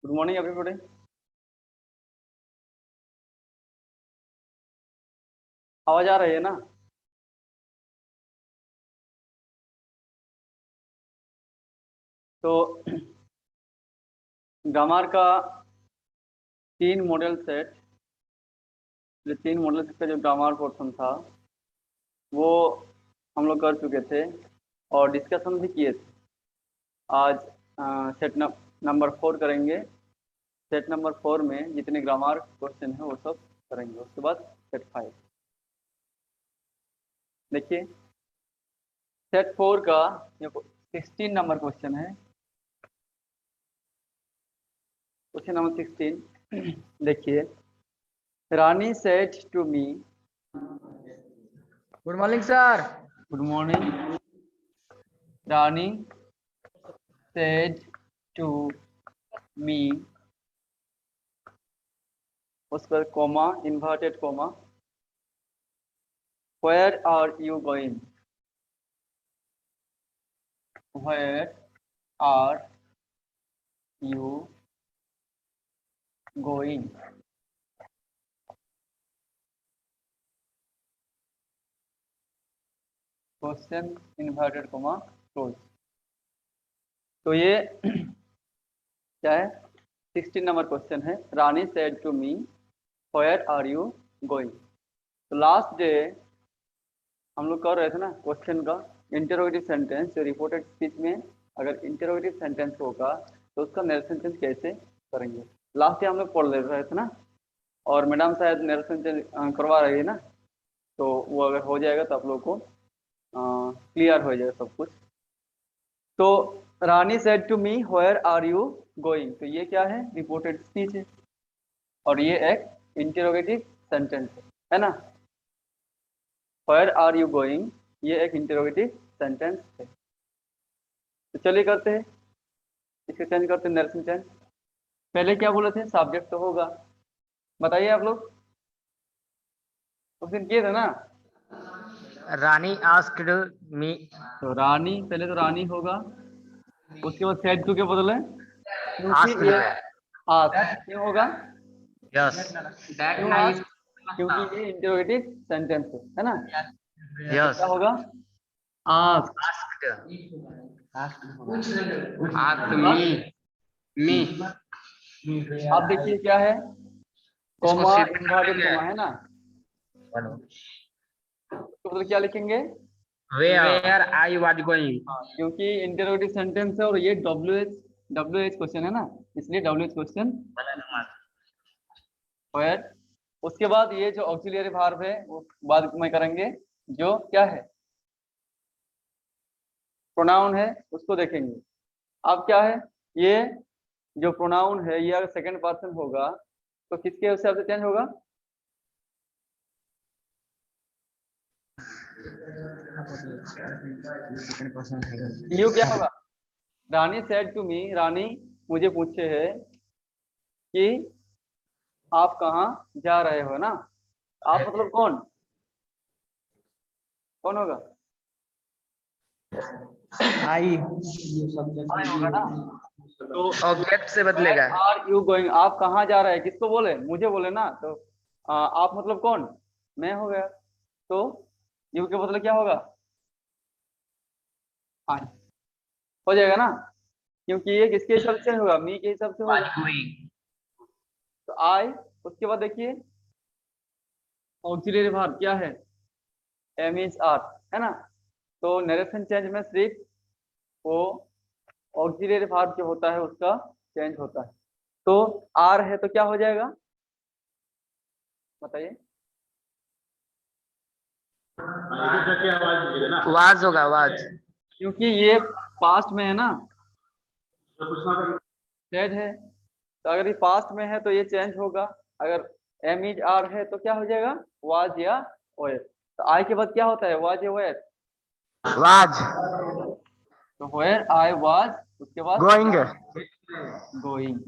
Good morning everybody. आवाज आ रही है ना? तो ग्रामर का 3 मॉडल सेट, जो 3 मॉडल सेट का जो ग्रामर पोर्शन था वो हम लोग कर चुके थे और डिस्कशन भी किए थे। आज सेट नंबर 4 करेंगे। सेट नंबर 4 में जितने ग्रामर क्वेश्चन है वो सब करेंगे। उसके बाद सेट 5 देखिए। सेट 4 का 16 नंबर क्वेश्चन है। क्वेश्चन नंबर 16 देखिए। Rani said to me. Good morning sir. Good morning. Rani said to me, उस पर comma, inverted comma, where are you going, where are you going. Question inverted comma close. तो ये क्या है? 16 number question है। Rani said to me where are you going. तो last day हम लोग कर रहे थे ना क्वेश्चन का इंटरोगेटिव सेंटेंस। जो रिपोर्टेड स्पीच में अगर इंटरोगेटिव सेंटेंस होगा तो उसका नरेशन चेंज कैसे करेंगे। लास्ट डे हम लोग पढ़ ले रहे थे ना, और मैडम शायद नरेशन चेंज करवा रही है ना, तो वो अगर हो जाएगा तो आप लोग को क्लियर हो जाएगा सब कुछ। तो Rani said to me where are you going, तो ये क्या है? रिपोर्टेड स्पीच है और ये एक इंटरोगेटिव सेंटेंस है ना। वेयर आर यू गोइंग ये एक इंटरोगेटिव सेंटेंस है। तो चलिए करते हैं, इसको चेंज करते हैं नरेशन चेंज। पहले क्या बोले थे? सब्जेक्ट तो होगा। बताइए आप लोग, उस दिन किए थे ना। रानी आस्क्ड मी। तो रानी, पहले तो रानी होगा, उसके बाद सेड टू के बदले आस्क्ड ये आस्क क्यों होगा? यस क्यों आस्क? क्योंकि ये इंटरोगेटिव सेंटेंस है ना। तो यस क्या होगा? आस्क। आस्क्ड मी अब देखिए क्या है, इसको कॉमा, शिफ्ट इन्वर्टेड करेंगे। कॉमा है ना। तो मतलब क्या लिखेंगे? Where I was going. क्योंकि इंटरोगेटिव सेंटेंस है और ये डब्ल्यू एच क्वेश्चन है ना, इसलिए डब्ल्यू एच क्वेश्चन वेयर। उसके बाद ये जो ऑक्सिलियरी वर्ब है वो बाद में करेंगे। जो क्या है? प्रोनाउन है, उसको देखेंगे। अब क्या है? ये जो प्रोनाउन है ये अगर सेकंड पर्सन होगा तो किसके हिसाब से चेंज होगा? यू क्या होगा? रानी सेड टू मी, रानी मुझे पूछे है कि आप कहाँ जा रहे हो ना। आप मतलब कौन? कौन होगा? आई होगा ना। तो ऑब्जेक्ट से बदलेगा। आर यू गोइंग, आप कहाँ जा रहे हैं? किसको बोले? मुझे बोले ना। तो आप मतलब कौन? मैं हो गया। तो यू के बदले क्या होगा? आई हो जाएगा ना, क्योंकि ये किसके हिसाब से होगा? मी के हिसाब से होगा। तो आई, उसके बाद देखिए ऑक्सिलरी वर्ब क्या है? एम इज आर है ना। तो नरेशन चेंज में सिर्फ वो ऑक्सिलरी वर्ब जो होता है उसका चेंज होता है। तो आर है तो क्या हो जाएगा बताइए? वाज होगा वाज। क्योंकि ये पास्ट में है ना, सेड है, तो अगर ये पास्ट में है तो ये चेंज होगा। अगर एम इज आर है तो क्या हो जाएगा? वाज या ओएस। तो आई के बाद क्या होता है? वाज या ओएस। वाज तो वेयर आई वाज, उसके बाद going. Going.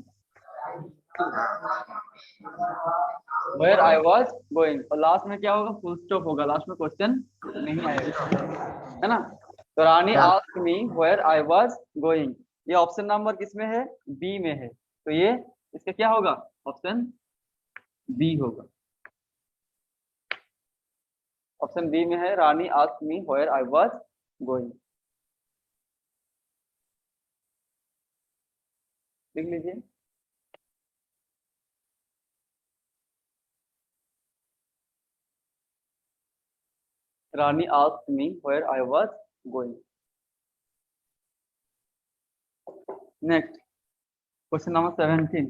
Where I was going, और लास्ट में क्या होगा? फुल स्टॉप होगा, लास्ट में क्वेश्चन नहीं आएगा, है ना। तो Rani asked me where I was going. ये ऑप्शन नंबर किसमें है? बी में है। तो ये इसका क्या होगा, ऑप्शन बी होगा। ऑप्शन बी में है Rani asked me where I was going. लिख लीजिए। Rani asked me where I was going. Next question number 17,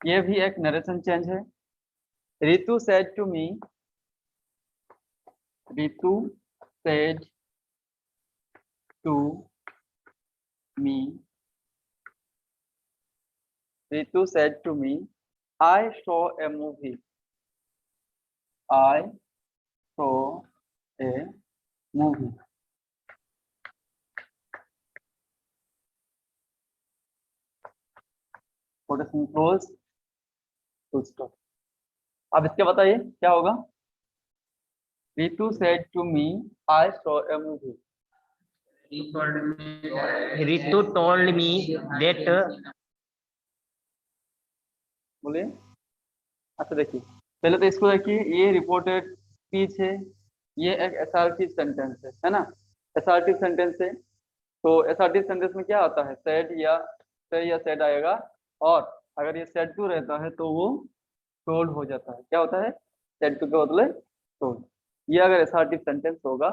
ये भी एक नरेशन चेंज है। Ritu said to me, Ritu said to me, Ritu said to me I saw a movie, I saw a movie. Quotation close, full stop. अब इसके बताइए क्या होगा। Ritu said to me I saw a movie. Ritu told me that बोलिए। अच्छा देखिए, पहले तो इसको देखिए, ये रिपोर्टेड स्पीच है, ये एक असर्टिव सेंटेंस है ना। असर्टिव सेंटेंस है, तो असर्टिव सेंटेंस में क्या आता है, सेड या सेड आएगा, और अगर ये सेड टू रहता है तो वो टोल्ड हो जाता है। क्या होता है, सेड टू के बदले टोल्ड। ये अगर असर्टिव सेंटेंस होगा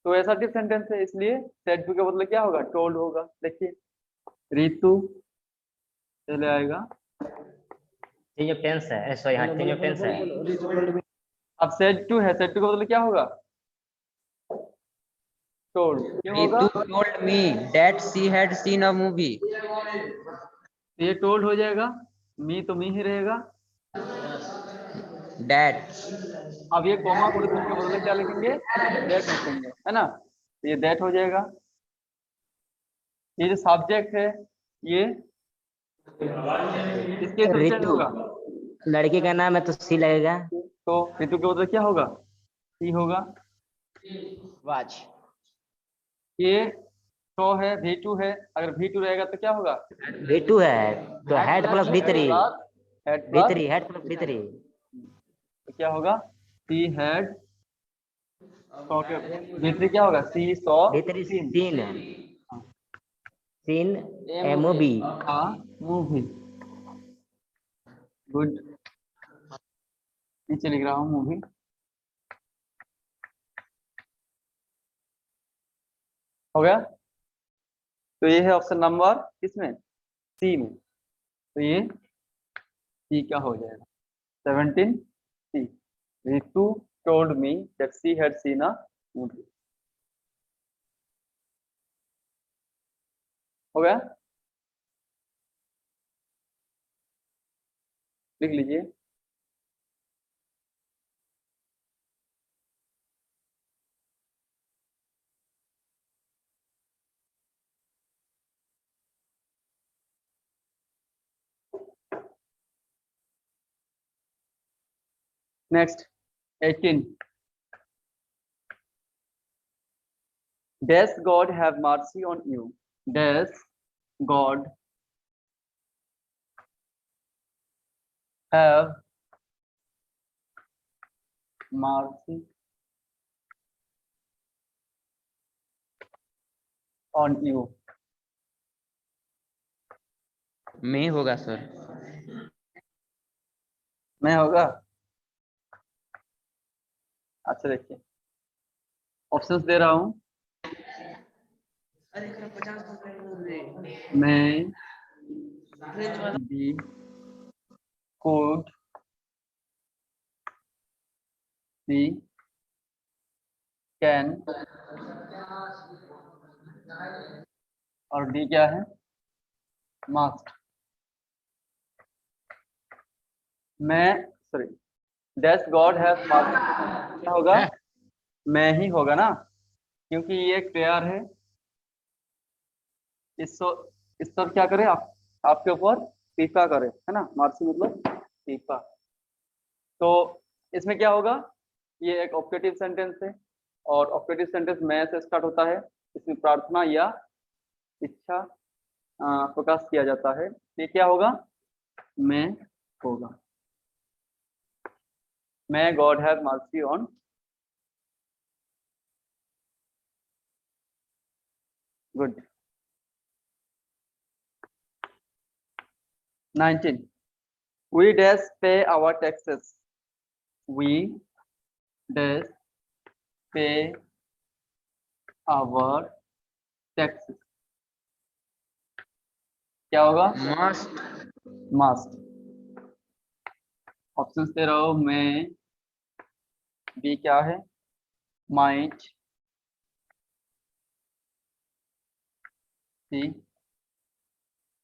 तो असर्टिव सेंटेंस है, इसलिए सेड टू के बदले क्या होगा, टोल्ड होगा। देखिए रितु पहले आएगा, चेंज ऑफ टेंस है, सॉरी हाँ चेंज ऑफ टेंस है। अब सेड टू है, सेड टू के बदले क्या होगा, टोल्ड। क्यों होगा, Ritu told me that she had seen a movie. तो ये टोल्ड हो जाएगा, मी तो मी ही रहेगा। That अब ये कोमा कोटेशन के बदले क्या लिखेंगे, दैट लिखेंगे, है ना। तो ये दैट हो जाएगा। ये जो सब्जेक्ट है ये किसके थ्रू चेंज रितु होगा, लड़के का नाम है तो सी लगेगा। तो रितु के बदले क्या होगा, सी होगा। वाच ये तो है V2 है, अगर V2 रहेगा तो क्या होगा, V2 है तो head plus B3, head plus, B3 head plus B3, तो क्या होगा, सी हेड, सौ के V3 क्या होगा, सी सौ B3 सीन, सीन सीन ए मूवी। मूवी। गुड, नीचे लिख रहा हूँ मूवी। हो गया, तो ये है ऑप्शन नंबर किसमें, सी में। तो ये सी क्या हो जाएगा, 17 C. Ritu told me that she had seen a movie. हो गया, लिख लीजिए। Next 18, does God have mercy on you, does God have mercy on you। में होगा सर। मैं होगा, अच्छा देखिए ऑप्शंस दे रहा हूं। मैं भी could be can, और डी क्या है, must। मैं sorry, dash God have mercy, क्या होगा, मैं ही होगा ना, क्योंकि ये एक प्रेयर है। इस पर क्या करे, आपके ऊपर कृपा करे, है ना। मर्सी मतलब कृपा। तो इसमें क्या होगा, ये एक ऑब्जेक्टिव सेंटेंस है, और ऑब्जेक्टिव सेंटेंस मैं से स्टार्ट होता है। इसमें प्रार्थना या इच्छा, प्रकाश किया जाता है, ये क्या होगा, मैं होगा। मैं God have mercy on, good. 19 we dash pay our taxes, we dash pay our taxes, क्या होगा, Must. must। ऑप्शन दे रहा हूं मैं, बी क्या है, might, C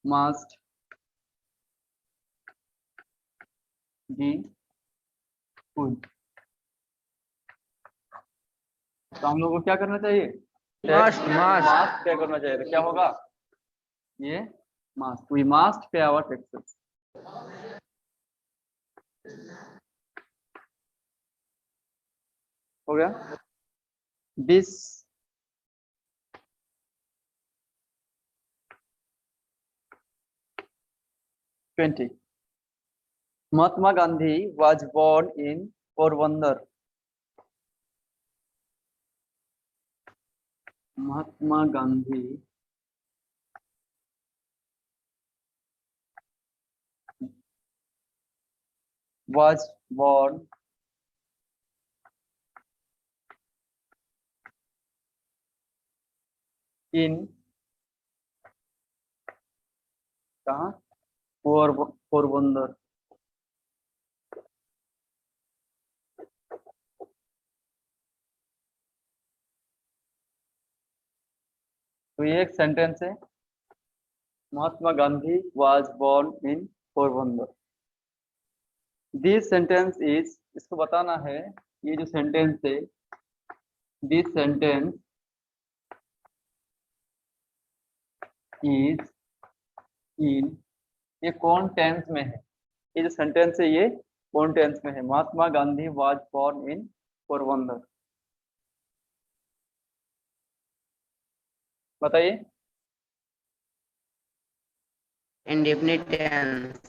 must, D would. तो हम लोग को क्या करना चाहिए, Must. मास्ट पे करना चाहिए, तो क्या होगा, ये मास्ट, वी मास्ट पे आवर टैक्सेस। हो गया। 20 20 महात्मा Gandhi was born in Porbandar, Mahatma Gandhi was born in कहाँ, पोरबंदर। तो ये एक सेंटेंस है, Mahatma Gandhi was born in Porbandar. This sentence is, इसको बताना है, ये जो सेंटेंस है, दिस सेंटेंस इज इन, ये कौन टेंस में है, ये जो सेंटेंस है ये कौन टेंस में है, Mahatma Gandhi was born in Porbandar, बताइए। Indefinite tense.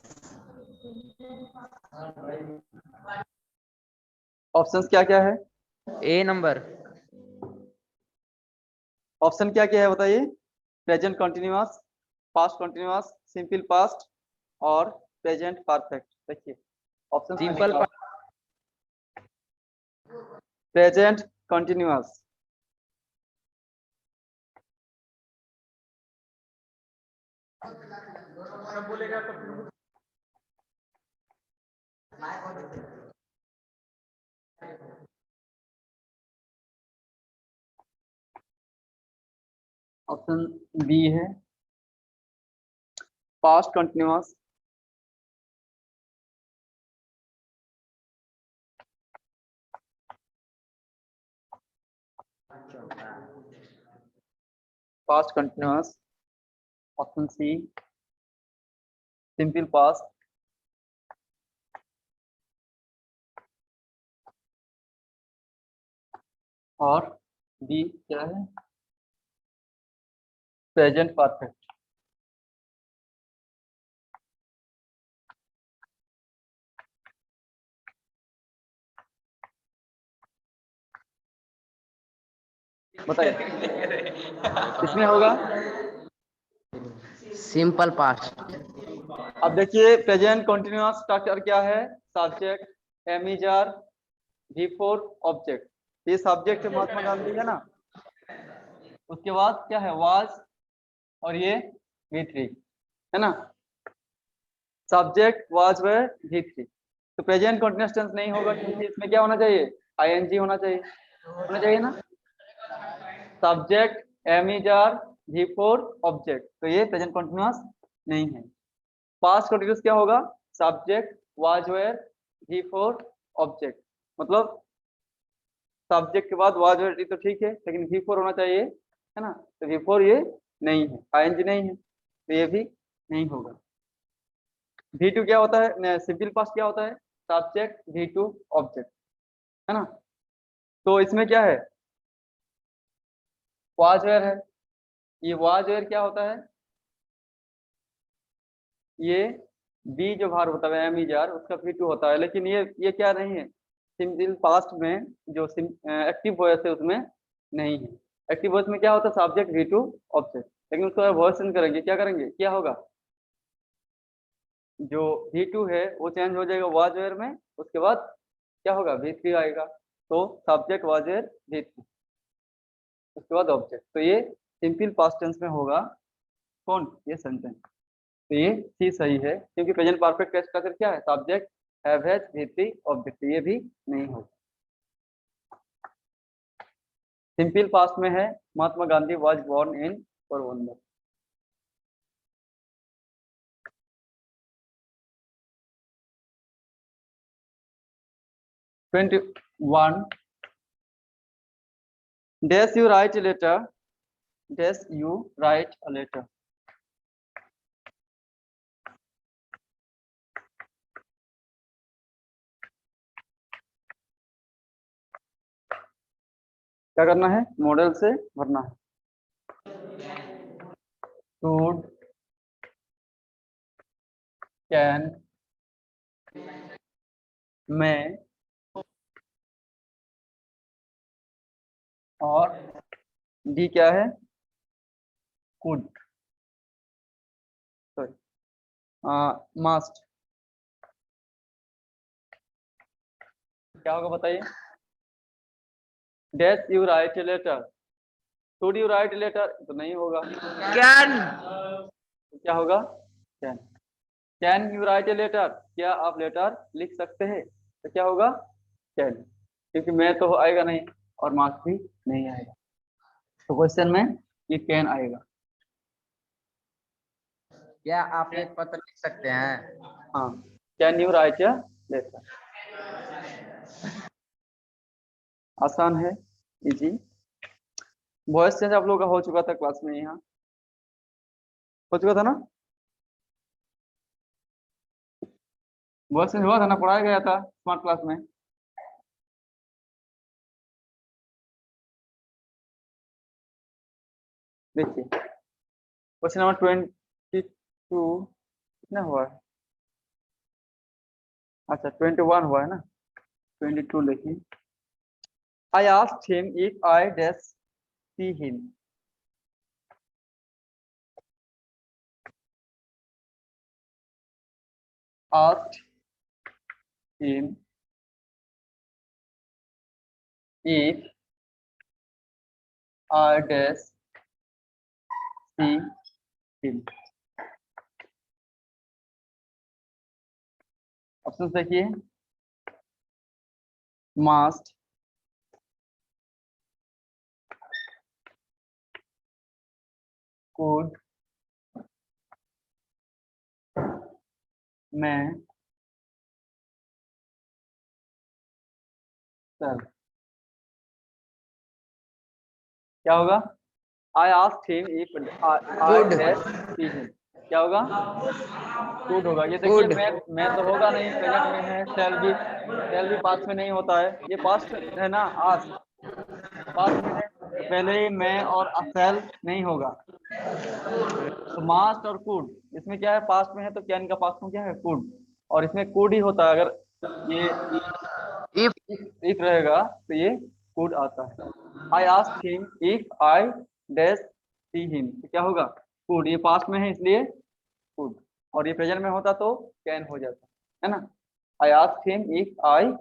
ऑप्शंस क्या क्या है, A number. ऑप्शन क्या क्या है बताइए, present continuous, past continuous, simple past और प्रेजेंट परफेक्ट। देखिए option Simple past. Present continuous, option B है past continuous, past continuous, option C simple past, और बी क्या है, प्रेजेंट परफेक्ट। बताइए किसमें होगा, Simple past. अब देखिए प्रेजेंट कंटिन्यूअस स्ट्रक्चर क्या है, subject am is are V four object, ये सब्जेक्ट महात्मा गांधी है ना, उसके बाद क्या है वाज, और ये V3 है ना, सब्जेक्ट वाज वे V3। तो प्रेजेंट कंटिन्यूअस टेंस नहीं होगा क्योंकि इसमें क्या होना चाहिए, ING होना चाहिए ना, subject am is are V4 object, तो ये प्रेजेंट कंटिन्यूअस नहीं है। पास्ट कंटिन्यूअस क्या होगा, subject was were V4 object, मतलब सब्जेक्ट के बाद वाज वेयर तो ठीक है, लेकिन V4 होना चाहिए है ना, तो V4 ये नहीं है, ING नहीं है, तो ये भी नहीं होगा। V2 क्या होता है, सिंपल पास्ट क्या होता है, सब्जेक्ट V2 ऑब्जेक्ट है ना, तो इसमें क्या है, वाज वेयर है, ये वाज वेयर क्या होता है, ये बी जो भार होता है एम जार उसका V2 होता है, लेकिन ये क्या नहीं है, सिंपल पास्ट में जो एक्टिव वॉइस है उसमें नहीं है। एक्टिव वॉइस में क्या होता है, सब्जेक्ट V2 ऑब्जेक्ट, लेकिन उसको वॉइस चेंज करेंगे, क्या करेंगे, क्या होगा, जो V2 है वो चेंज हो जाएगा वाज वेयर में, उसके बाद क्या होगा, V3 आएगा, तो सब्जेक्ट वाज वेयर V3, उसके बाद ऑब्जेक्ट। तो ये सिंपल पास्ट टेंस में होगा कौन, ये सेंटेंस। तो ये सी सही है, क्योंकि प्रेजेंट परफेक्ट का स्ट्रक्चर क्या है, subject have has V3 object, ये भी नहीं होगा। सिंपल पास्ट में है, Mahatma Gandhi was born in Porbandar. One dash you write a letter, dash you write a letter। क्या करना है, मॉडल से भरना है। शुड, कैन, मैं और डी क्या है, कुड, सॉरी मस्ट। क्या होगा बताइए, dash you write a letter, should you write a letter, तो नहीं होगा, कैन, तो क्या होगा, can. Can you write a letter, क्या आप लेटर लिख सकते हैं, तो क्या होगा, कैन, क्योंकि मैं तो आएगा नहीं और मार्क्स भी नहीं आएगा, तो क्वेश्चन में ये कैन आएगा। क्या आप एक पत्र लिख सकते हैं? हाँ, can you write a letter, आसान है, इजी। वॉइस चेंज आप लोगों का हो चुका था क्लास में, यहाँ हो चुका था ना, वॉइस चेंज हुआ था ना, पढ़ाया गया था स्मार्ट क्लास में। देखिए क्वेश्चन नंबर 22 कितना हुआ है, अच्छा 21 हुआ है ना, 22 लिखिए। I asked him if I dash see him. Asked him if I dash see him. Option देखिए, must, could, मैं, shall। क्या होगा, I asked him if I dash see him, क्या होगा, could होगा। ये देखिए मैं तो होगा नहीं, प्रेजेंट में है, shall भी पास्ट में नहीं होता है, ये पास्ट है ना, ask पास्ट में है, पहले ही मैं और shall नहीं होगा, तो मास्ट और कुड, इसमें क्या है, पास्ट में है तो कैन का पास्ट में क्या है, कुड, और इसमें कुड ही होता है, अगर ये इफ रहेगा तो ये कुड आता है। I asked him if I dash see him, तो क्या होगा, कुड, ये पास्ट में है इसलिए कुड, और ये प्रेजेंट में होता तो कैन हो जाता है ना। I asked him if I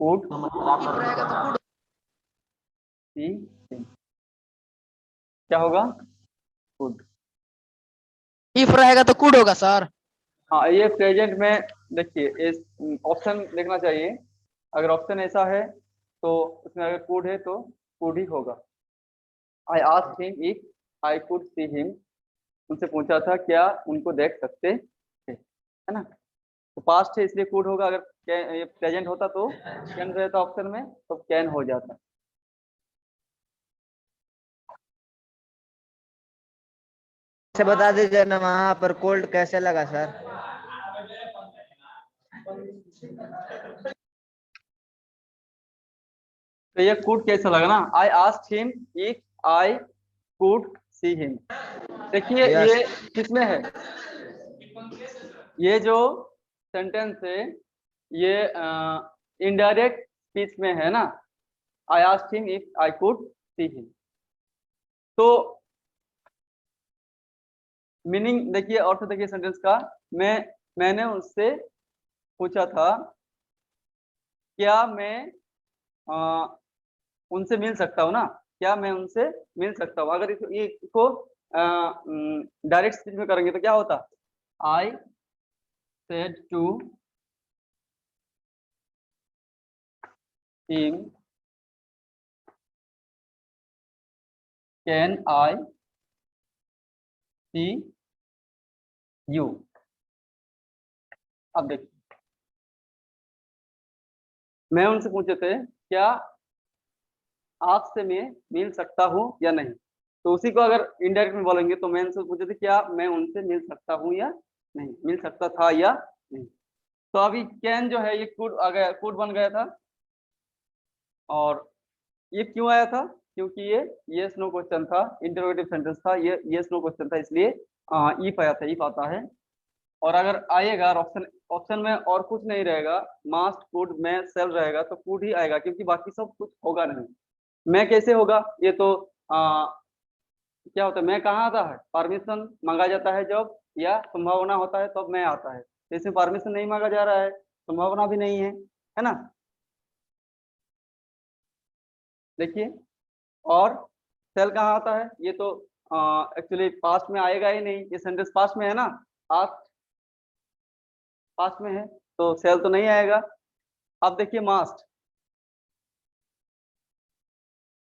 could see him, क्या होगा, कुड। इफ रहेगा तो कुड होगा सर। हाँ, ये प्रेजेंट में देखिए इस ऑप्शन देखना चाहिए, अगर ऑप्शन ऐसा है तो उसमें अगर कुड है तो कुड ही होगा। I asked him if I could see him, उनसे पूछा था क्या उनको देख सकते थे, है ना, तो पास्ट है इसलिए कुड होगा, अगर ये प्रेजेंट होता तो कैन रहता ऑप्शन में तो कैन हो जाता। से बता दीजिए ना वहाँ पर कोल्ड कैसे लगा सर? तो ये कुड कैसा लगा ना, I asked him if I could see him. देखिए Yes. ये किसमें है, ये जो सेंटेंस है ये इनडायरेक्ट स्पीच में है ना, I asked him if I could see him. तो मीनिंग देखिए, अर्थ देखिए सेंटेंस का, मैंने उससे पूछा था क्या मैं उनसे मिल सकता हूँ ना, क्या मैं उनसे मिल सकता हूँ। अगर इसको डायरेक्ट स्पीच में करेंगे तो क्या होता, I said to him can I see you. अब देखिए, मैं उनसे पूछे थे क्या आपसे मैं मिल सकता हूँ या नहीं, तो उसी को अगर इनडायरेक्ट में बोलेंगे तो मैं उनसे पूछे थे क्या मैं उनसे मिल सकता हूँ या नहीं, मिल सकता था या नहीं। तो अभी कैन जो है ये कुड आ गया, कुड बन गया था। और ये क्यों आया था, क्योंकि ये यस नो क्वेश्चन था, इंटरोगेटिव सेंटेंस था, ये यस नो क्वेश्चन था, इसलिए इफ आया था, इफ आता है। और अगर आएगा ऑप्शन, ऑप्शन में और कुछ नहीं रहेगा, मास्ट कुड मैं सेल रहेगा तो कुड ही आएगा, क्योंकि बाकी सब कुछ होगा नहीं। मैं कैसे होगा, ये तो क्या होता है, मैं कहाँ आता है, परमिशन मांगा जाता है जब, या संभावना होता है तब मैं आता है। इसमें परमिशन नहीं मांगा जा रहा है, संभावना भी नहीं है ना। देखिए, और सेल कहाँ आता है, ये तो एक्चुअली पास्ट में आएगा ही नहीं, ये सेंटेंस पास्ट में है ना, पास्ट पास्ट में है तो सेल तो नहीं आएगा। अब देखिए मास्ट,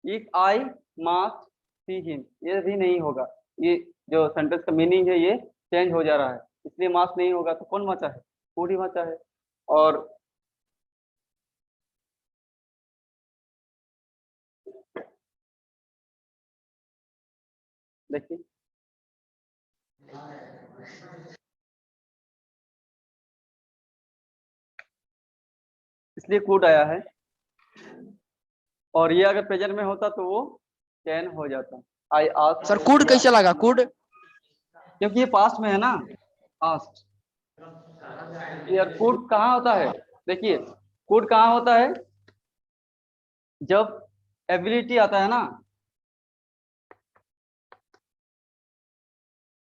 if I mast see him, ये भी नहीं होगा, ये जो सेंटेंस का मीनिंग है ये चेंज हो जा रहा है, इसलिए मास्ट नहीं होगा, तो कौन बचा है, कुड ही बचा है। और देखिए इसलिए कुड आया है, और ये अगर प्रेजेंट में होता तो वो कैन हो जाता। आई आस्क्ड, सर कूड कैसे लगा कूड? क्योंकि ये पास्ट में है ना, पास्ट। यार कुड कहाँ होता है, देखिए कुड कहाँ होता है, जब एबिलिटी आता है ना,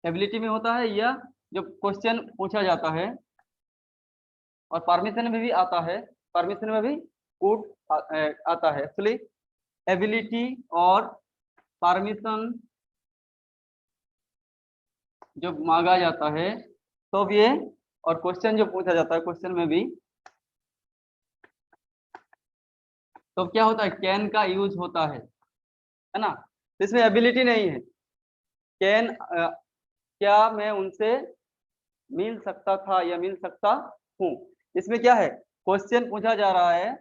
एबिलिटी में होता है, या जब क्वेश्चन पूछा जाता है, और परमिशन में भी आता है, परमिशन में भी कुड आता है। एक्चुअली एबिलिटी और परमिशन जब मांगा जाता है तो ये, और क्वेश्चन जो पूछा जाता है क्वेश्चन में भी, तो क्या होता है, कैन का यूज होता है ना। इसमें एबिलिटी नहीं है, कैन क्या मैं उनसे मिल सकता था या मिल सकता हूँ, इसमें क्या है, क्वेश्चन पूछा जा रहा है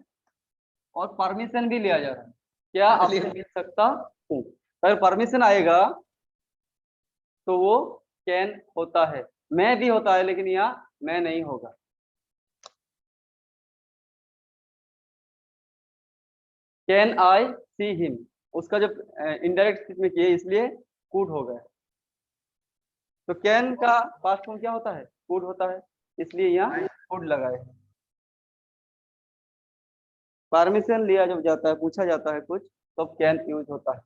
और परमिशन भी लिया जा रहा है, क्या आपसे मिल सकता हूँ। अगर परमिशन आएगा तो वो कैन होता है, मैं भी होता है, लेकिन यहाँ मैं नहीं होगा। कैन आई सी हिम, उसका जब इनडायरेक्ट स्पीच में किए इसलिए कुड हो गया। तो कैन का पास्ट फॉर्म क्या होता है, कुड होता है, इसलिए यहाँ कुड लगाए। परमिशन लिया जब जाता है, पूछा जाता है कुछ, तो कैन यूज होता है।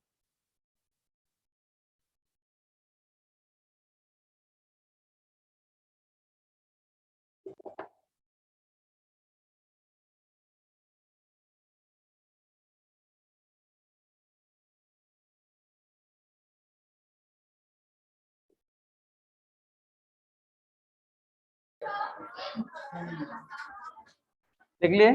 देख लिए,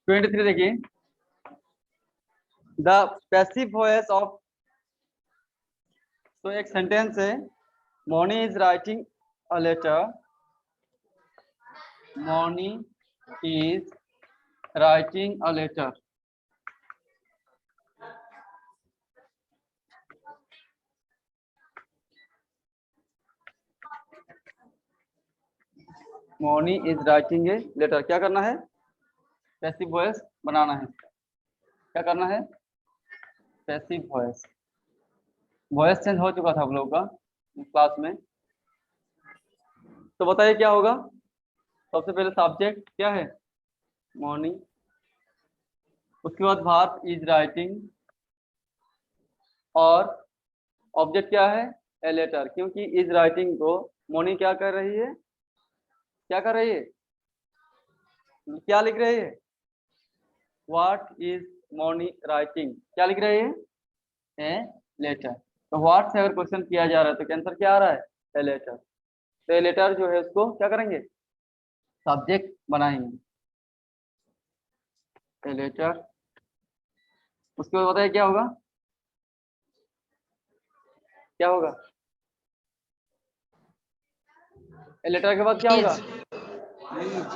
ट्वेंटी थ्री देखिए, द पैसिव वॉइस ऑफ, तो एक सेंटेंस है, Moni is writing a letter, Moni is writing a letter. Moni is writing a letter. क्या करना है? पैसिव वॉइस बनाना है। क्या करना है? Passive voice. वॉइस चेंज हो चुका था आप लोगों का क्लास में। तो बताइए क्या होगा? सबसे पहले सब्जेक्ट क्या है? मोनी। उसके बाद वर्ब इज राइटिंग, और ऑब्जेक्ट क्या है? ए लेटर, क्योंकि इज राइटिंग को मोनी क्या कर रही है? क्या कर रही है? क्या लिख रही है? What is Moni writing? क्या लिख रही है? A letter. तो व्हाट से अगर क्वेश्चन किया जा रहा है तो आंसर क्या आ रहा है? A letter. तो ए लेटर जो है उसको क्या करेंगे? सब्जेक्ट बनाएंगे, ए लेटर। उसके बाद बताइए क्या होगा? क्या होगा? ए लेटर के बाद क्या होगा?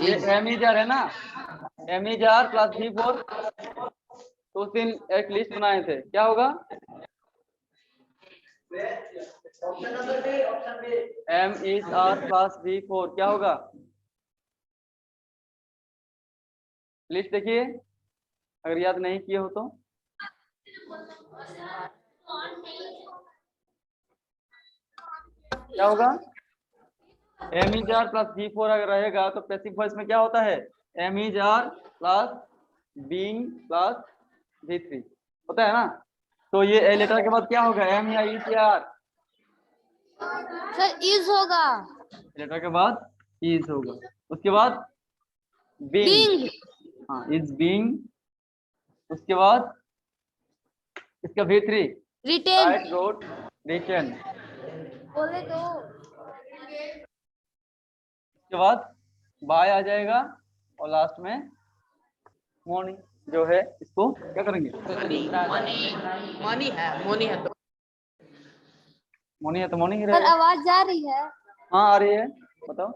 ये एम इज आर है ना, am is are plus V four. तो उस दिन एक लिस्ट बनाए थे, क्या होगा? Am is are plus V four क्या होगा? लिस्ट देखिए, अगर याद नहीं किए हो तो। क्या होगा? Am is are plus V four अगर रहेगा तो पैसिव वॉइस में क्या होता है? Am is are plus being plus V three होता है ना। तो ये ए लेटर के बाद क्या होगा? एम या इज या आर? सर इज होगा। लेटर के बाद इज होगा। उसके बाद बीइंग। बिंग। हाँ, इज बीइंग। उसके बाद इसका भी three written. Write wrote written. बोले तो उसके बाद बाय आ जाएगा, और लास्ट में मॉर्निंग जो है इसको क्या करेंगे? मनी है, मोनी है तो मॉर्निंग है तो मॉर्निंग ही सर रहेगा। आवाज जा रही है। हाँ आ रही है, बताओ।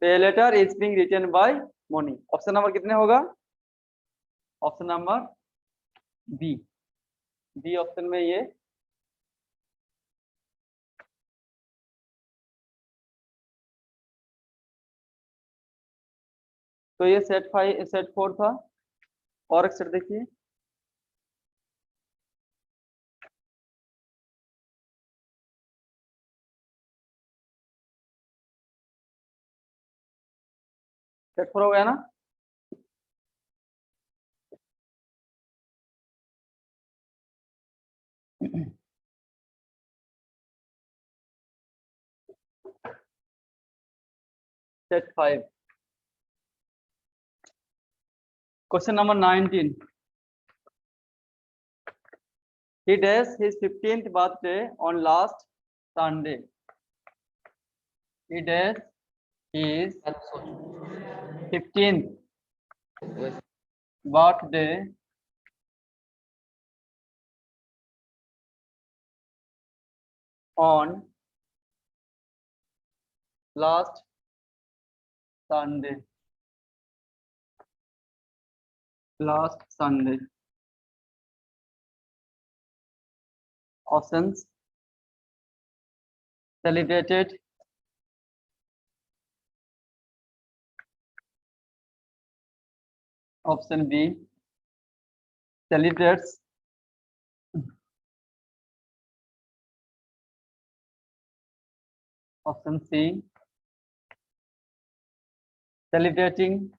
The letter is being written by morning. Option number कितने होगा? Option number B. B option में ये तो ये सेट 5 सेट 4 था। और एक सेट देखिए, सेट 4 हो गया ना। Set 5 question number 19। He dash his 15th birthday on last Sunday. He dash his 15th birthday on last Sunday. Last Sunday. Options: celebrated, option B celebrates, option C celebrating,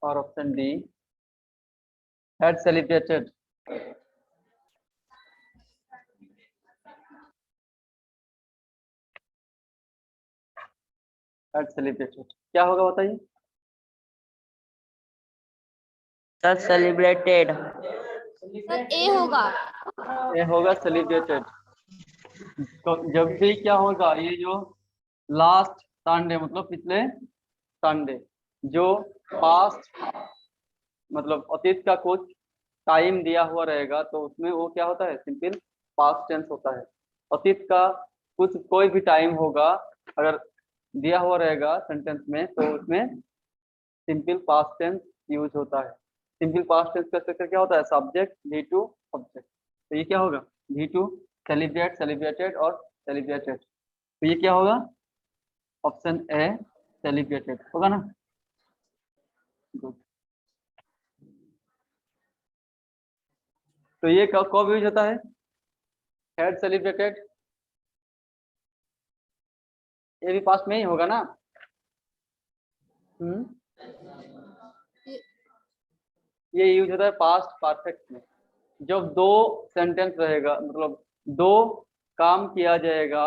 or option D had celebrated. Had celebrated क्या होगा बताइए? Sir celebrated. Sir ए होगा। ये होगा celebrated. तो जब भी क्या होगा, ये जो लास्ट संडे मतलब पिछले संडे, जो पास्ट मतलब अतीत का कुछ टाइम दिया हुआ रहेगा तो उसमें वो क्या होता है? सिंपल पास्ट टेंस होता है। अतीत का कुछ कोई भी टाइम होगा अगर दिया हुआ रहेगा सेंटेंस में तो उसमें सिंपल पास्ट टेंस यूज होता है। सिंपल पास्ट टेंस का स्ट्रक्चर क्या होता है? Subject lead to object. तो ये क्या होगा, V2 सेलिब्रेट, सेलिब्रेटेड और सेलिब्रेटेड, तो ये क्या होगा, ऑप्शन ए सेलिब्रेटेड होगा ना। Good. तो ये कब कब यूज होता है, हैड सेलिब्रेटेड, ये भी पास्ट में ही होगा ना। ये यूज होता है पास्ट परफेक्ट में, जब दो सेंटेंस रहेगा, मतलब दो काम किया जाएगा,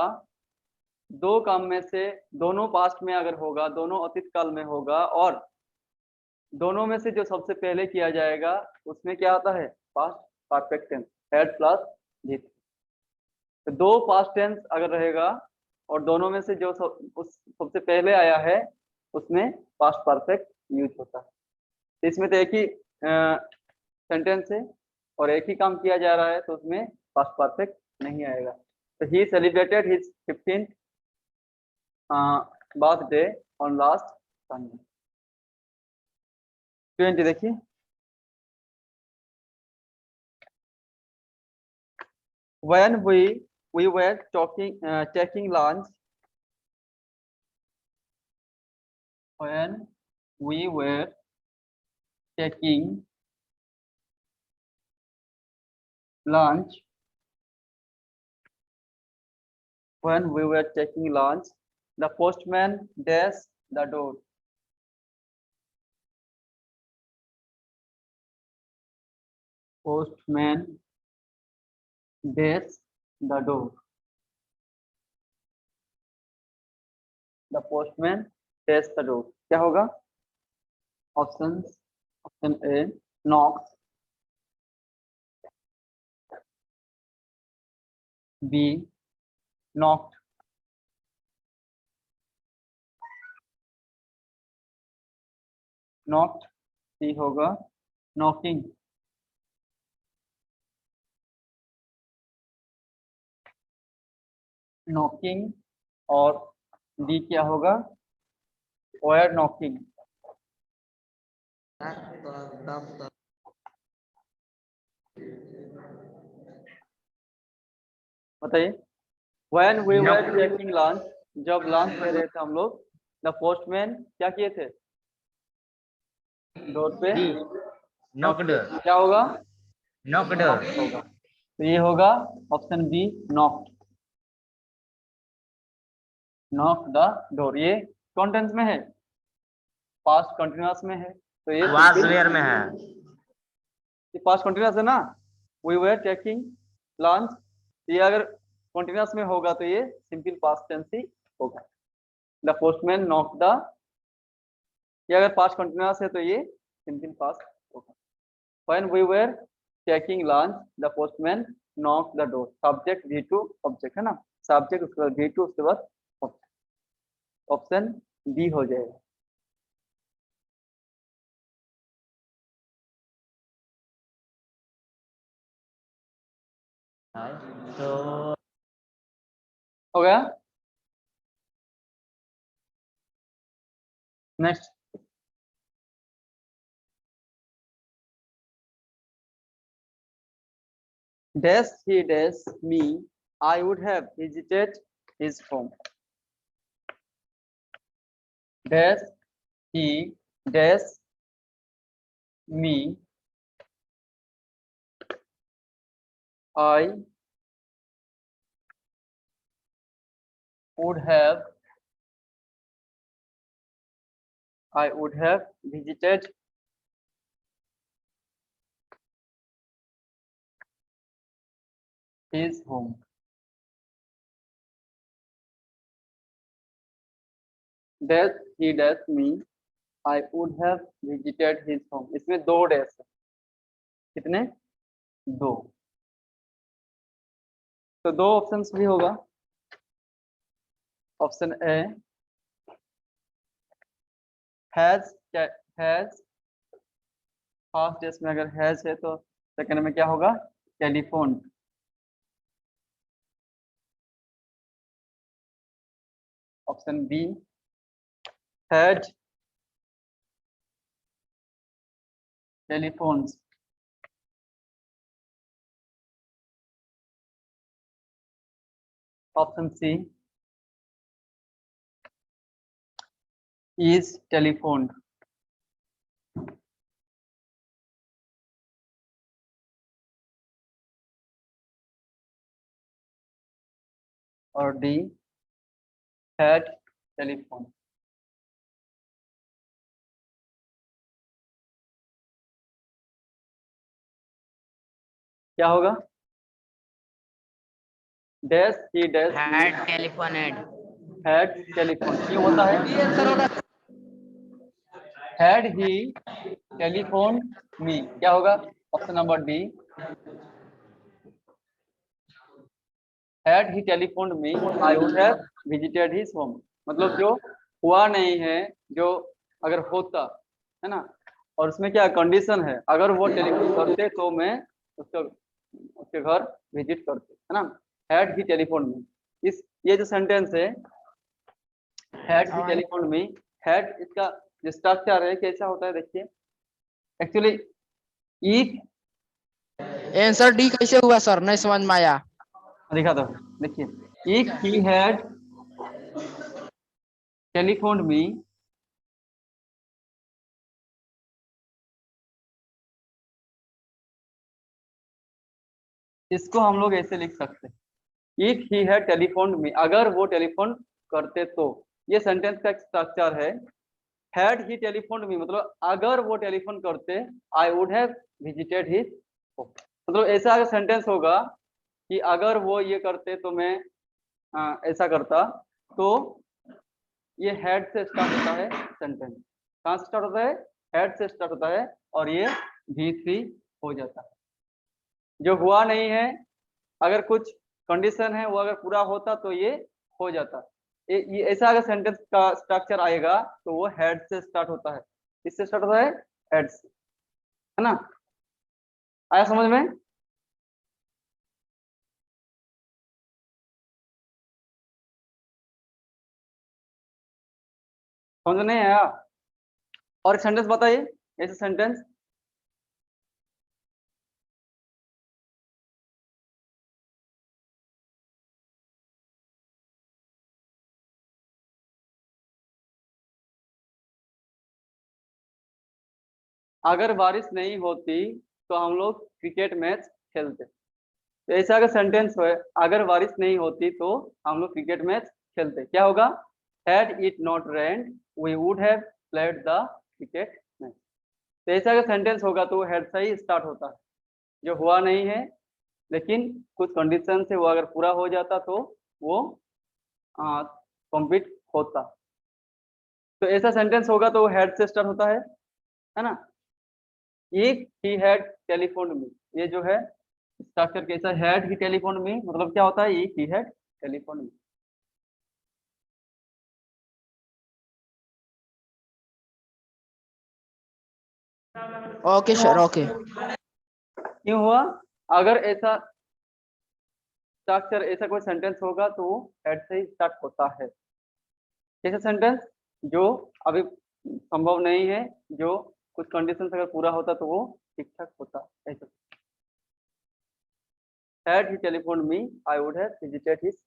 दो काम में से दोनों पास्ट में अगर होगा, दोनों अतीत काल में होगा, और दोनों में से जो सबसे पहले किया जाएगा उसमें क्या आता है, past perfect tense, had plus did. तो दो पास्ट टेंस अगर रहेगा और दोनों में से जो उस सबसे पहले आया है उसमें पास्ट परफेक्ट यूज होता है। तो इसमें तो एक ही सेंटेंस है और एक ही काम किया जा रहा है, तो उसमें पास्ट परफेक्ट नहीं आएगा। तो he celebrated his 15th birthday on last Sunday. 20 देखिए, when we were taking lunch, when we were taking lunch, when we were taking lunch, the postman dashed the door. Postman dashed the door. The postman dashed the door. क्या होगा, options, option A knocks, B knocked, knocked, C होगा knocking, knocking, और D क्या होगा, were knocking। बताइए, when we were taking lunch, जब lunch कर रहे थे हम लोग, द पोस्टमैन क्या किए थे, डोर पे knocked, क्या होगा, knocked, knocked होगा। तो ये होगा option B knocked, knock the door. ये कौन टेंस में है, पास्ट कंटिन्यूअस में है, तो ये was where में है, पास्ट कंटिन्यूअस है ना। we were taking lunch, ये अगर कंटिन्यूअस में होगा तो ये सिंपल पास्ट टेंस ही होगा। द पोस्टमैन नॉक द, ये अगर पास्ट कंटिन्यूअस है तो ये सिंपल पास्ट होगा। When we were taking lunch, the postman knocked the door. Subject V2 object है ना, सब्जेक्ट उसके बाद V2 उसके बाद ऑब्जेक्ट, ऑप्शन बी हो जाएगा। तो हो गया। Next, dash he dash me, I would have visited his home. Dash he dash me, I would have visited his home. Dash he dash me, I would have visited his home. इसमें दो dash है, कितने, दो, तो दो options भी होगा। Option A has, has first dash में अगर हैज है तो सेकंड में क्या होगा, telephone. Option B had telephones. Option C is telephone. और डी हैड टेलीफोन। क्या होगा? Dash he dash had telephone had telephone क्यों होता है? हैड ही टेलीफोन मी, क्या होगा? Option number D had he telephone me I would have visited his home. मतलब जो हुआ नहीं है, जो अगर होता है ना, और उसमें क्या कंडीशन है, अगर वो टेलीफोन करते तो मैं उसके घर विजिट करते, है ना। हैड ही टेलीफोन मी, इस ये जो सेंटेंस है had he telephone me, had इसका जो स्ट्रक्चर है कैसा होता है देखिए। एक्चुअली इफ आंसर डी कैसे हुआ सर, नहीं समझ में आया। दिखा दो, देखिए इफ ही हैड टेलीफोन मी, इसको हम लोग ऐसे लिख सकते हैं, इफ ही हैड टेलीफोन मी, अगर वो टेलीफोन करते तो। ये सेंटेंस का स्ट्रक्चर है। हैड ही टेलीफोन मी मतलब अगर वो टेलीफोन करते, आई would have visited his home. मतलब ऐसा अगर सेंटेंस होगा कि अगर वो ये करते तो मैं ऐसा करता, तो ये हेड से स्टार्ट होता है सेंटेंस। कहाँ से स्टार्ट होता है? हेड से स्टार्ट होता है और ये V3 हो जाता है। जो हुआ नहीं है, अगर कुछ कंडीशन है वो अगर पूरा होता तो ये हो जाता। ये ऐसा अगर सेंटेंस का स्ट्रक्चर आएगा तो वो हेड से स्टार्ट होता है। इससे स्टार्ट होता है हेड से, है ना। आया समझ में? समझ में नहीं आया? और एक सेंटेंस बताइए, ऐसे सेंटेंस। अगर बारिश नहीं होती तो हम लोग क्रिकेट मैच खेलते। तो ऐसा अगर सेंटेंस हो, अगर बारिश नहीं होती तो हम लोग क्रिकेट मैच खेलते, क्या होगा? Had it not rained we would have played the cricket match. तो ऐसा अगर सेंटेंस होगा तो हैड से ही स्टार्ट होता है। जो हुआ नहीं है लेकिन कुछ कंडीशन से वो अगर पूरा हो जाता तो वो कंप्लीट होता। तो ऐसा सेंटेंस होगा तो वो हैड से स्टार्ट होता है ना। इफ ही हैड टेलीफोन मी, ये जो है स्ट्रक्चर कैसा, हैड ही टेलीफोन मी मतलब क्या होता है? If he had telephone me. Okay sir, okay. क्यों हुआ? अगर ऐसा स्ट्रक्चर, ऐसा कोई सेंटेंस होगा तो वो हेड से ही स्टार्ट होता है। ऐसा सेंटेंस जो अभी संभव नहीं है, जो कुछ कंडीशन अगर पूरा होता तो वो ठीक ठाक होता। ऐसा had he telephone me I would have visited his.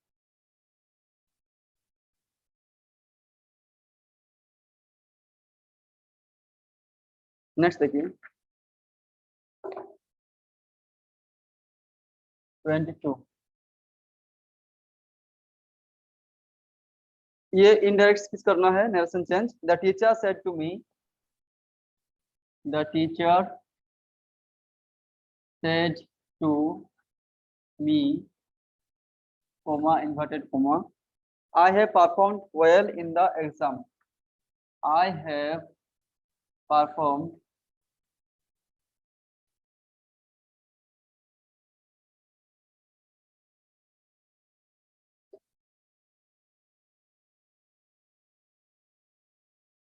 Next देखिए 22। ये इनडायरेक्ट किस करना है? Narration change. The teacher said to me, the teacher said to me comma inverted comma I have performed well in the exam। I have performed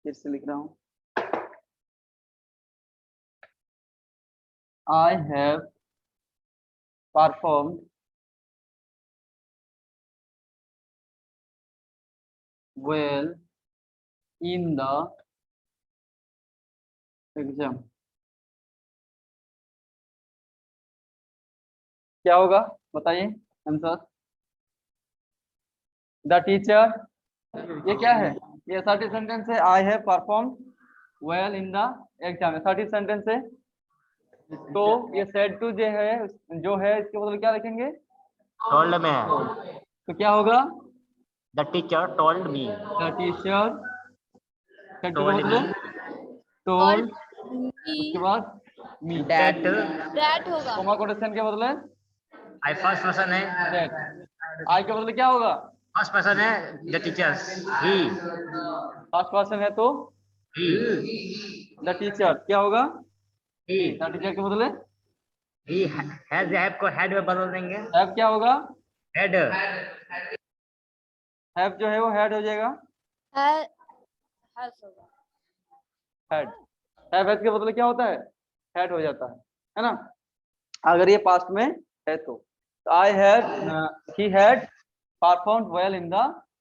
फिर से लिख रहा हूँ, I have performed well in the exam। क्या होगा बताइए answer? The teacher, ये क्या है? ये असर्टिव सेंटेंस है। I have perform well in the exam, assertive sentence है। तो ये सेड टू जो है इसके बदले क्या लिखेंगे? टोल्ड में है। तो क्या होगा? The teacher told me. The teacher, said to के टोल्ड बदले मी टोल्ड, मी उसके बाद मी। दैट दैट होगा। कोमा कोटेशन के बदले आई फर्स्ट पर्सन है। दैट। आई के बदले क्या होगा? फर्स्ट पर्सन है the teachers he. First person है तो ही द टीचर क्या होगा? ही द टीचर के बदले ही हैज हैव को हेड में बदल देंगे। हैव क्या होगा? हेड हैव जो है वो हेड हो जाएगा। हैज होगा। हेड, हैव के बदले क्या होता है? हेड हो जाता है ना? अगर ये पास्ट में है तो I had, he had performed well in the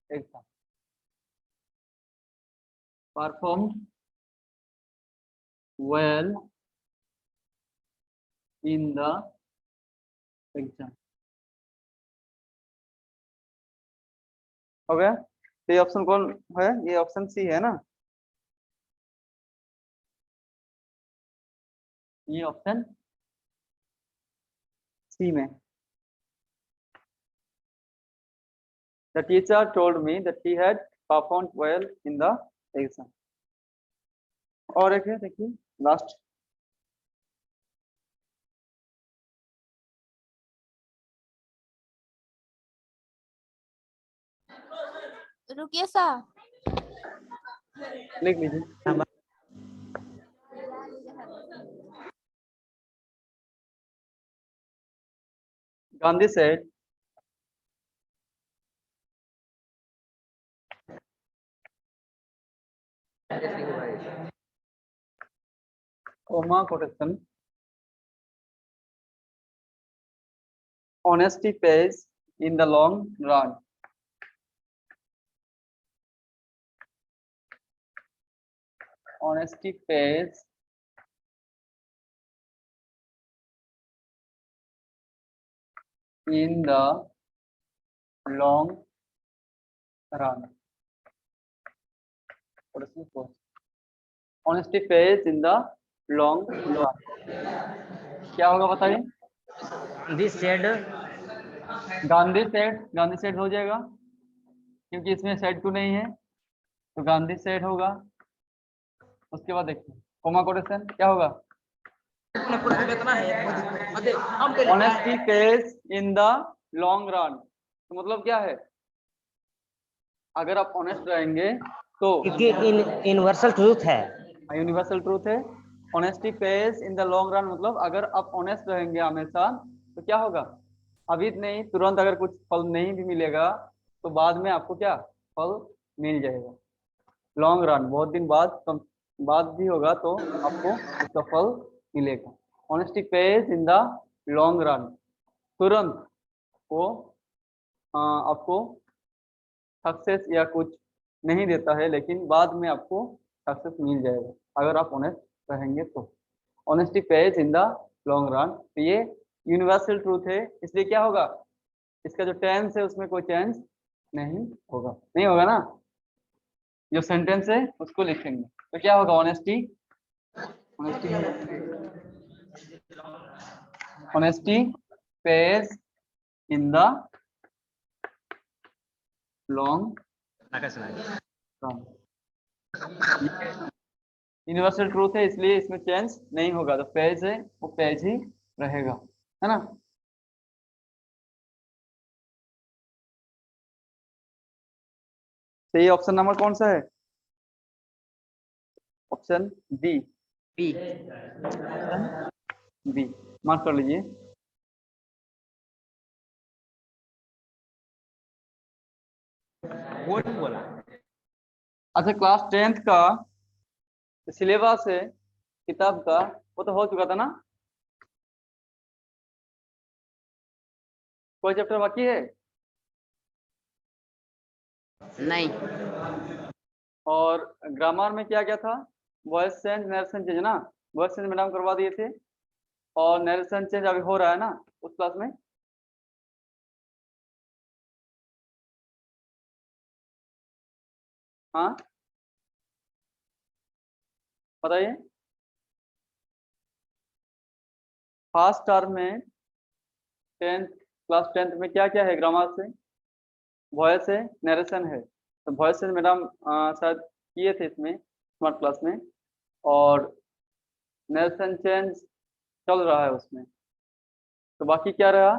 exam, performed well in the exam. हो गया? तो ये ऑप्शन कौन है? ये ऑप्शन सी है ना? ये ऑप्शन सी में। The teacher told me that he had performed well in the exam. और एक है, देखिए लास्ट। रुकिए सा। लिख लीजिए। Gandhi said, comma quotation, honesty pays in the long run. Honesty pays in the long run. Honesty pays in the long run. क्या होगा बताइए? दिस सेड गांधी सेड हो जाएगा क्योंकि इसमें सेड टू नहीं है, तो गांधी सेड होगा। उसके बाद देखिए कोमा कोटेशन क्या होगा? Honesty page in the long run. तो मतलब क्या है? अगर आप ऑनेस्ट रहेंगे तो यूनिवर्सल ट्रूथ है। यूनिवर्सल ट्रूथ है। Honesty page in the long run मतलब अगर आप ऑनेस्ट रहेंगे हमेशा तो क्या होगा? अभी नहीं, तुरंत अगर कुछ फल नहीं भी मिलेगा तो बाद में आपको क्या फल मिल जाएगा। लॉन्ग रन बहुत दिन बाद भी होगा तो आपको उसका फल मिलेगा। Honesty page in the long run, तुरंत वो आपको सक्सेस या कुछ नहीं देता है, लेकिन बाद में आपको सक्सेस मिल जाएगा अगर आप ऑनेस्ट रहेंगे तो। Honesty page in the long run, तो ये यूनिवर्सल ट्रूथ है, इसलिए क्या होगा? इसका जो टेंस है उसमें कोई चेंज नहीं होगा। नहीं होगा ना? जो सेंटेंस है उसको लिखेंगे तो क्या होगा? Honesty page in the long run. Universal truth है इसलिए इसमें चेंज नहीं होगा, तो पेज है वो पेज ही रहेगा, है ना? सही ऑप्शन नंबर कौन सा है? Option B. बी मार्क कर लीजिए। बोला अच्छा, क्लास 10th का सिलेबस है किताब का, वो तो हो चुका था ना? कोई चैप्टर बाकी है? नहीं। और ग्रामर में क्या क्या था? वॉइस चेंज, नरेशन चेंज ना? वॉइस चेंज मैडम करवा दिए थे और नरेशन चेंज अभी हो रहा है ना उस क्लास में। हाँ बताइए। फर्स्ट टर्म में 10th क्लास 10th में क्या क्या है ग्रामर से? वॉइस है, नरेशन है। तो वॉइस से मैडम शायद किए थे इसमें स्मार्ट क्लास में, और नरेशन चेंज चल रहा है उसमें। तो बाकी क्या रहा?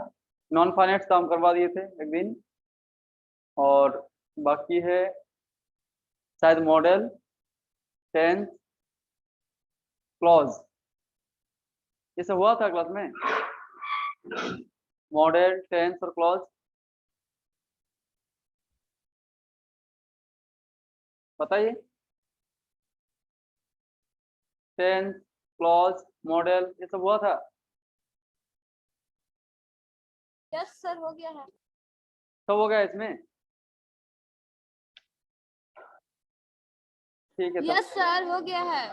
नॉन फाइनाइट काम करवा दिए थे एक दिन, और बाकी है शायद मॉडल, टेंस, क्लॉज। ये सब हुआ था क्लास में, मॉडल, टेंस और क्लॉज। बताइए। टेंस, क्लॉज, मॉडल, ये सब हुआ था। यस सर हो गया है। सब हो गया इसमें? ठीक है। यस सर हो गया है।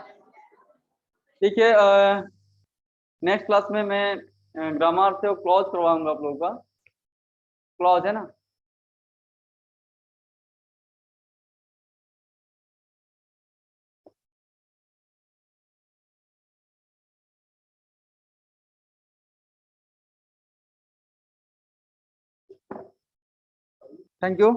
ठीक है, नेक्स्ट क्लास में मैं ग्रामर से क्लॉज करवाऊंगा आप लोगों का। क्लॉज है ना? Thank you.